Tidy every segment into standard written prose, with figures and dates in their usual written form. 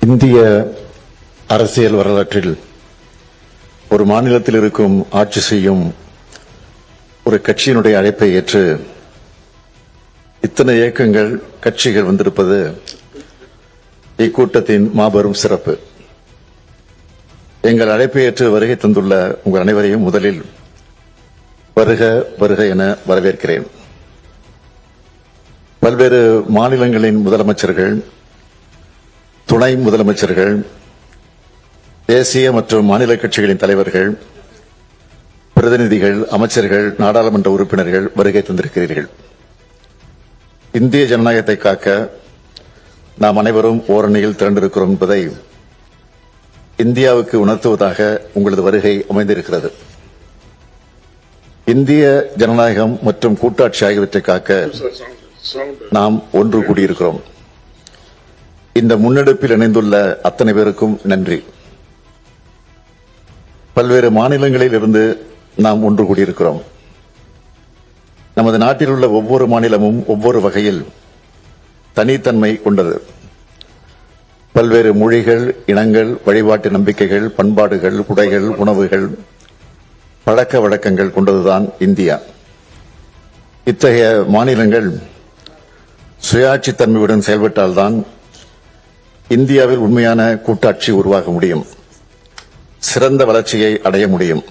இந்திய அரசியல் வரலாற்றில் ஒரு மாநிலத்தில் இருக்கும் ஆட்சி செய்யும் ஒரு கட்சியினுடைய அழைப்பை ஏற்று இத்தனை இயக்கங்கள் கட்சிகள் வந்திருப்பது இக்கூட்டத்தின் மாபெரும் சிறப்பு. எங்கள் அழைப்பை ஏற்று வருகை தந்துள்ள உங்கள் அனைவரையும் முதலில் வருக வருக என வரவேற்கிறேன். பல்வேறு மாநிலங்களின் முதலமைச்சர்கள், துணை முதலமைச்சர்கள், தேசிய மற்றும் மாநில கட்சிகளின் தலைவர்கள், பிரதிநிதிகள், அமைச்சர்கள், நாடாளுமன்ற உறுப்பினர்கள் வருகை தந்திருக்கிறீர்கள். இந்திய ஜனநாயகத்தை காக்க நாம் அனைவரும் ஓரணியில் திரண்டிருக்கிறோம் என்பதை இந்தியாவுக்கு உணர்த்துவதாக உங்களது வருகை அமைந்திருக்கிறது. இந்திய ஜனநாயகம் மற்றும் கூட்டாட்சி ஆகியவற்றை காக்க நாம் ஒன்று கூடியிருக்கிறோம். இந்த முன்னெடுப்பில் இணைந்துள்ள அத்தனை பேருக்கும் நன்றி. பல்வேறு மாநிலங்களில் இருந்து நாம் ஒன்று கூடியிருக்கிறோம். நமது நாட்டில் உள்ள ஒவ்வொரு மாநிலமும் ஒவ்வொரு வகையில் தனித்தன்மை கொண்டது. பல்வேறு மொழிகள், இனங்கள், வழிபாட்டு நம்பிக்கைகள், பண்பாடுகள், உடைகள், உணவுகள், பழக்க வழக்கங்கள் கொண்டதுதான் இந்தியா. இத்தகைய மாநிலங்கள் சுயாட்சி தன்மையுடன் செயல்பட்டால்தான் இந்தியாவில் உண்மையான கூட்டாட்சி உருவாக முடியும், சிறந்த வளர்ச்சியை அடைய முடியும்.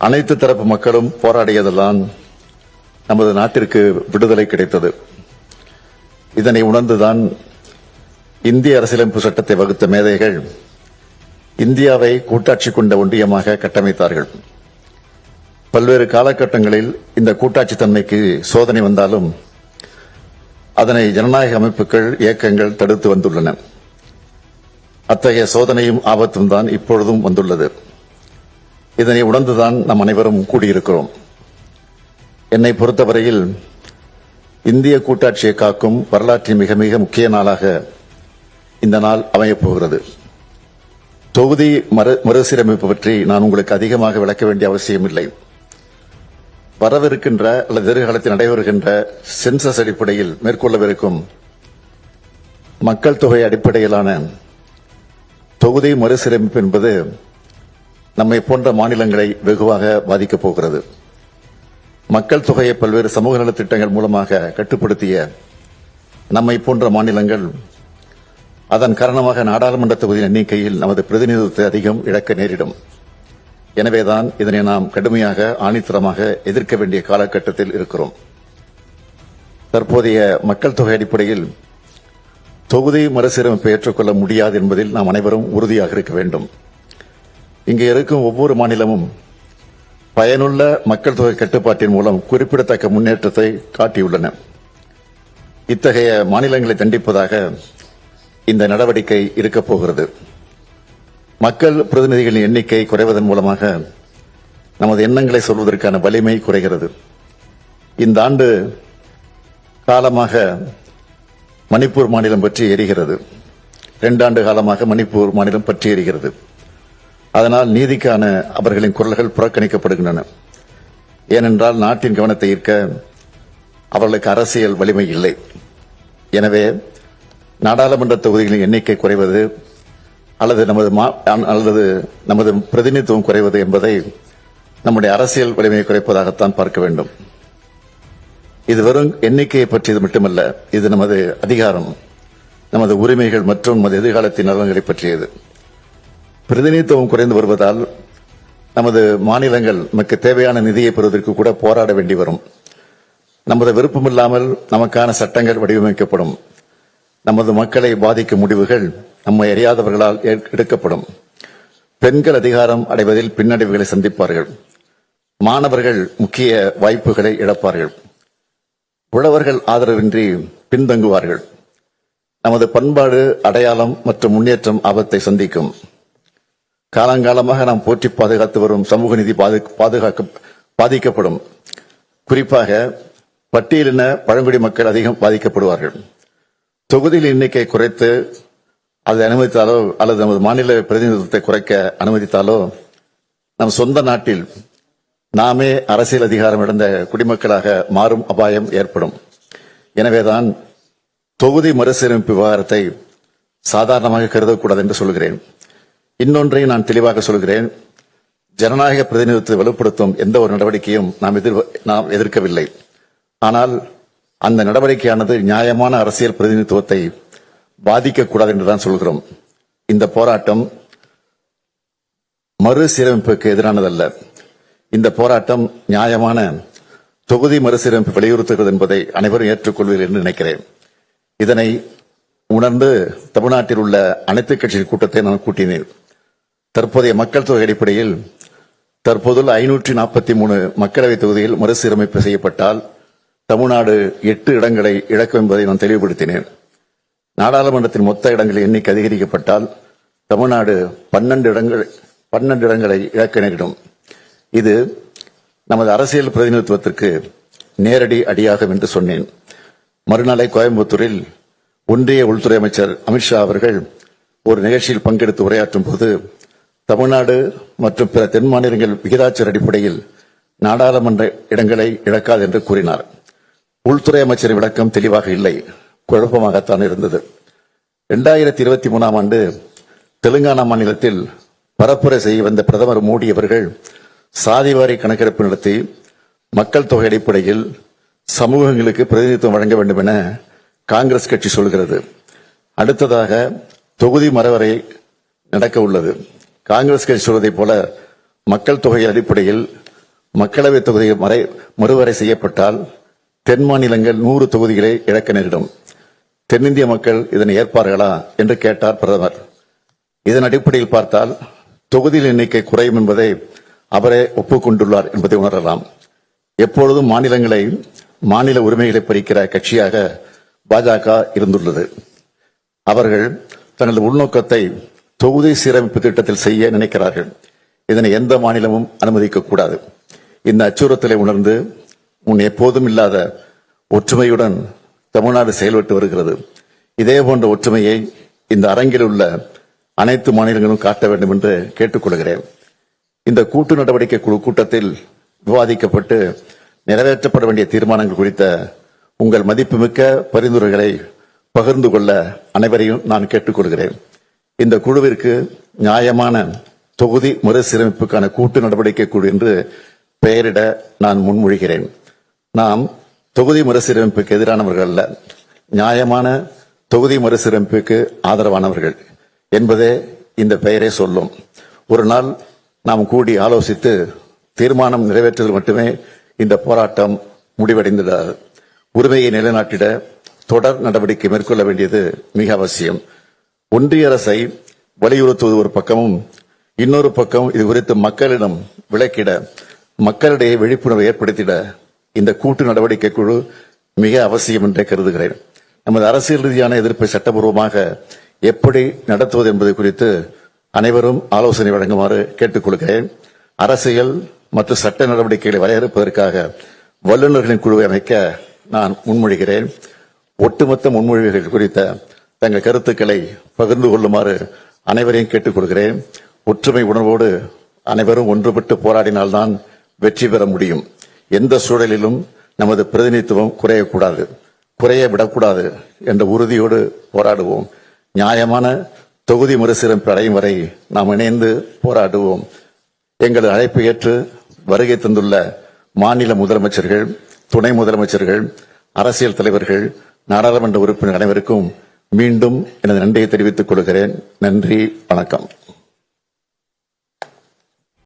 அனைத்து தரப்பு மக்களும் போராடியதெல்லாம் நமது நாட்டிற்கு விடுதலை கிடைத்தது. இதனை உணர்ந்துதான் இந்திய அரசியலமைப்பு சட்டத்தை வகுத்த மேதைகள் இந்தியாவை கூட்டாட்சி கொண்ட ஒன்றியமாக கட்டமைத்தார்கள். பல்வேறு காலகட்டங்களில் இந்த கூட்டாட்சி தன்மைக்கு சோதனை வந்தாலும் அதனை ஜனநாயக அமைப்புகள், இயக்கங்கள் தடுத்து வந்துள்ளன. அத்தகைய சோதனையும் ஆபத்தும் தான் இப்பொழுதும் வந்துள்ளது. இதனை உணர்ந்துதான் நாம் அனைவரும் கூடியிருக்கிறோம். என்னை பொறுத்தவரையில் இந்திய கூட்டாட்சியை காக்கும் வரலாற்றின் மிக மிக முக்கிய நாளாக இந்த நாள் அமையப் போகிறது. தொகுதி மறுசீரமைப்பு பற்றி நான் உங்களுக்கு அதிகமாக விளக்க வேண்டிய அவசியமில்லை. வரவிருக்கின்ற அல்லது எதிர்காலத்தில் நடைபெறுகின்ற சென்சஸ் அடிப்படையில் மேற்கொள்ளவிருக்கும் மக்கள் தொகை அடிப்படையிலான தொகுதி மறுசீரமைப்பு என்பது நம்மை போன்ற மாநிலங்களை வெகுவாக பாதிக்கப் போகிறது. மக்கள் தொகையை பல்வேறு சமூக நலத் திட்டங்கள் மூலமாக கட்டுப்படுத்திய நம்மை போன்ற மாநிலங்கள் அதன் காரணமாக நாடாளுமன்ற தொகுதியின் எண்ணிக்கையில் நமது பிரதிநிதித்துவத்தை அதிகம் இழக்க நேரிடும். எனவேதான் இதனை நாம் கடுமையாக ஆணித்தரமாக எதிர்க்க வேண்டிய காலகட்டத்தில் இருக்கிறோம். தற்போதைய மக்கள் தொகை அடிப்படையில் தொகுதி மறுசீரமைப்பை ஏற்றுக்கொள்ள முடியாது என்பதில் நாம் அனைவரும் உறுதியாக இருக்க வேண்டும். இங்கே இருக்கும் ஒவ்வொரு மாநிலமும் பயனுள்ள மக்கள் தொகை கட்டுப்பாட்டின் மூலம் குறிப்பிடத்தக்க முன்னேற்றத்தை காட்டியுள்ளன. இத்தகைய மாநிலங்களை தண்டிப்பதாக இந்த நடவடிக்கை இருக்கப் போகிறது. மக்கள் பிரதிநிதிகளின் எண்ணிக்கை குறைவதன் மூலமாக நமது எண்ணங்களை சொல்வதற்கான வலிமை குறைகிறது. இந்த ஆண்டு காலமாக மணிப்பூர் மாநிலம் பற்றி எரிகிறது. 2 ஆண்டு காலமாக மணிப்பூர் மாநிலம் பற்றி எரிகிறது. அதனால் நீதிக்கான அவர்களின் குரல்கள் புறக்கணிக்கப்படுகின்றன. ஏனென்றால் நாட்டின் கவனத்தை ஈர்க்க அவர்களுக்கு அரசியல் வலிமை இல்லை. எனவே நாடாளுமன்ற தொகுதிகளின் எண்ணிக்கை குறைவது அல்லது நமது பிரதிநிதித்துவம் குறைவது என்பதை நம்முடைய அரசியல் வலிமையை குறைப்பதாகத்தான் பார்க்க வேண்டும். இது வெறும் எண்ணிக்கையை பற்றியது மட்டுமல்ல, இது நமது அதிகாரம், நமது உரிமைகள் மற்றும் நமது எதிர்காலத்தின் நலன்களை பற்றியது. பிரதிநிதித்துவம் குறைந்து வருவதால் நமது மாநிலங்கள் நமக்கு தேவையான நிதியை பெறுவதற்கு கூட போராட வேண்டி வரும். நமது விருப்பமில்லாமல் நமக்கான சட்டங்கள் வடிவமைக்கப்படும். நமது மக்களை பாதிக்கும் முடிவுகள் நம்மை அறியாதவர்களால் எடுக்கப்படும். பெண்கள் அதிகாரம் அடைவதில் பின்னடைவுகளை சந்திப்பார்கள். மாணவர்கள் முக்கிய வாய்ப்புகளை இழப்பார்கள். உழவர்கள் ஆதரவின்றி பின்தங்குவார்கள். நமது பண்பாடு, அடையாளம் மற்றும் முன்னேற்றம் ஆபத்தை சந்திக்கும். காலங்காலமாக நாம் போற்றி பாதுகாத்து வரும் சமூக நீதி பாதிக்கப்படும். குறிப்பாக பட்டியலின பழங்குடி மக்கள் அதிகம் பாதிக்கப்படுவார்கள். தொகுதியில் எண்ணிக்கை குறைத்து அதை அனுமதித்தாலோ அல்லது நமது மாநில பிரதிநிதித்துவத்தை குறைக்க அனுமதித்தாலோ நம் சொந்த நாட்டில் நாமே அரசியல் அதிகாரம் இழந்த குடிமக்களாக மாறும் அபாயம் ஏற்படும். எனவேதான் தொகுதி மறுசீரமைப்பு விவகாரத்தை சாதாரணமாக கருதக்கூடாது என்று சொல்கிறேன். இன்னொன்றை நான் தெளிவாக சொல்கிறேன். ஜனநாயக பிரதிநிதித்துவத்தை வலுப்படுத்தும் எந்த ஒரு நடவடிக்கையும் நாம் எதிர்க்கவில்லை. ஆனால் அந்த நடவடிக்கையானது நியாயமான அரசியல் பிரதிநிதித்துவத்தை பாதிக்கக்கூடாது என்றுதான் சொல்கிறோம். இந்த போராட்டம் மறுசீரமைப்புக்கு எதிரானதல்ல. இந்த போராட்டம் நியாயமான தொகுதி மறுசீரமைப்பு வலியுறுத்துகிறது என்பதை அனைவரும் ஏற்றுக்கொள்வீர்கள் என்று நினைக்கிறேன். இதனை உணர்ந்து தமிழ்நாட்டில் உள்ள அனைத்து கட்சி கூட்டத்தை நான் கூட்டினேன். தற்போதைய மக்கள் தொகை அடிப்படையில் தற்போதுள்ள 543 மக்களவைத் தொகுதியில் மறுசீரமைப்பு செய்யப்பட்டால் தமிழ்நாடு 8 இடங்களை இழக்கும் என்பதை நான் தெளிவுபடுத்தினேன். நாடாளுமன்றத்தின் மொத்த இடங்களின் எண்ணிக்கை அதிகரிக்கப்பட்டால் தமிழ்நாடு 12 இடங்களை இழக்க நேரிடும். இது நமது அரசியல் பிரதிநிதித்துவத்திற்கு நேரடி அடியாகும் என்று சொன்னேன். மறுநாளை கோயம்புத்தூரில் ஒன்றிய உள்துறை அமைச்சர் அமித்ஷா அவர்கள் ஒரு நிகழ்ச்சியில் பங்கெடுத்து உரையாற்றும் போது தமிழ்நாடு மற்றும் பிற தென் மாநிலங்கள் விகிதாச்சார அடிப்படையில் நாடாளுமன்ற இடங்களை இழக்காது என்று கூறினார். உள்துறை அமைச்சரின் விளக்கம் தெளிவாக இல்லை, குழப்பமாகத்தான் இருந்தது. 2023ஆம் ஆண்டு தெலுங்கானா மாநிலத்தில் பரப்புரை செய்ய வந்த பிரதமர் மோடி அவர்கள் சாதிவாரி கணக்கெடுப்பு நடத்தி மக்கள் தொகை அடிப்படையில் சமூகங்களுக்கு பிரதிநிதித்துவம் வழங்க வேண்டும் என காங்கிரஸ் கட்சி சொல்கிறது. அடுத்ததாக தொகுதி மறுவரை நடக்க உள்ளது. காங்கிரஸ் கட்சி சொல்வதைப் போல மக்கள் தொகை அடிப்படையில் மக்களவைத் தொகுதி மறுவரை செய்யப்பட்டால் தென் மாநிலங்கள் 100 தொகுதிகளை இழக்க நேரிடும். தென்னிந்திய மக்கள் இதனை ஏற்பார்களா என்று கேட்டார் பிரதமர். இதன் அடிப்படையில் பார்த்தால் தொகுதியில் எண்ணிக்கை குறையும் என்பதை அவரே ஒப்புக்கொண்டுள்ளார் என்பதை உணரலாம். எப்பொழுதும் மாநில உரிமைகளை பறிக்கிற கட்சியாக பாஜக இருந்துள்ளது. அவர்கள் தனது உள்நோக்கத்தை தொகுதி சீரமைப்பு திட்டத்தில் செய்ய நினைக்கிறார்கள். இதனை எந்த மாநிலமும் அனுமதிக்கக்கூடாது. இந்த அச்சுறுத்தலை உணர்ந்து முன் எப்போதும் இல்லாத ஒற்றுமையுடன் தமிழ்நாடு செயல்பட்டு வருகிறது. இதே போன்ற ஒற்றுமையை இந்த அரங்கில் உள்ள அனைத்து மாநிலங்களும் காட்ட வேண்டும் என்று கேட்டுக்கொள்கிறேன். இந்த கூட்டு நடவடிக்கை குழு கூட்டத்தில் விவாதிக்கப்பட்டு நிறைவேற்றப்பட வேண்டிய தீர்மானங்கள் குறித்த உங்கள் மதிப்புமிக்க பரிந்துரைகளை பகிர்ந்து கொள்ள அனைவரையும் நான் கேட்டுக்கொள்கிறேன். இந்த குழுவிற்கு நியாயமான தொகுதி மறுசீரமைப்புக்கான கூட்டு நடவடிக்கை குழு என்று பெயரிட நான் முன்மொழிகிறேன். நாம் தொகுதி மறுசீரமைப்புக்கு எதிரானவர்கள் அல்ல, நியாயமான தொகுதி மறுசீரமைப்புக்கு ஆதரவானவர்கள் என்பதே இந்த பெயரை சொல்லும். ஒரு நாள் நாம் கூடி ஆலோசித்து தீர்மானம் நிறைவேற்றுவதில் மட்டுமே இந்த போராட்டம் முடிவடைந்தது. உரிமையை நிலைநாட்டிட தொடர் நடவடிக்கை மேற்கொள்ள வேண்டியது மிக அவசியம். ஒன்றிய அரசை வலியுறுத்துவது ஒரு பக்கமும், இன்னொரு பக்கம் இது குறித்து மக்களிடம் விளக்கிட, மக்களிடையே விழிப்புணர்வை ஏற்படுத்திட இந்த கூட்டு நடவடிக்கை குழு மிக அவசியம் என்றே கருதுகிறேன். நமது அரசியல் ரீதியான எதிர்ப்பை சட்டபூர்வமாக எப்படி நடத்துவது என்பது குறித்து அனைவரும் ஆலோசனை வழங்குமாறு கேட்டுக்கொள்கிறேன். அரசியல் மற்றும் சட்ட நடவடிக்கைகளை வரையறுப்பதற்காக வல்லுநர்களின் குழுவை அமைக்க நான் முன்மொழிகிறேன். ஒட்டுமொத்த முன்மொழிவுகள் குறித்த தங்கள் கருத்துக்களை பகிர்ந்து கொள்ளுமாறு அனைவரையும் கேட்டுக்கொள்கிறேன். ஒற்றுமை உணர்வோடு அனைவரும் ஒன்றுபட்டு போராடினால்தான் வெற்றி பெற முடியும். எந்த சூழலிலும் நமது பிரதிநிதித்துவம் குறையக்கூடாது, குறைய விடக்கூடாது என்ற உறுதியோடு போராடுவோம். நியாயமான தொகுதி மறுசீரமைப்பு அடையும் வரை நாம் இணைந்து போராடுவோம். எங்களது அழைப்பை ஏற்று வருகை தந்துள்ள மாநில முதலமைச்சர்கள், துணை முதலமைச்சர்கள், அரசியல் தலைவர்கள், நாடாளுமன்ற உறுப்பினர் அனைவருக்கும் மீண்டும் எனது நன்றியை தெரிவித்துக் கொள்கிறேன். நன்றி, வணக்கம்.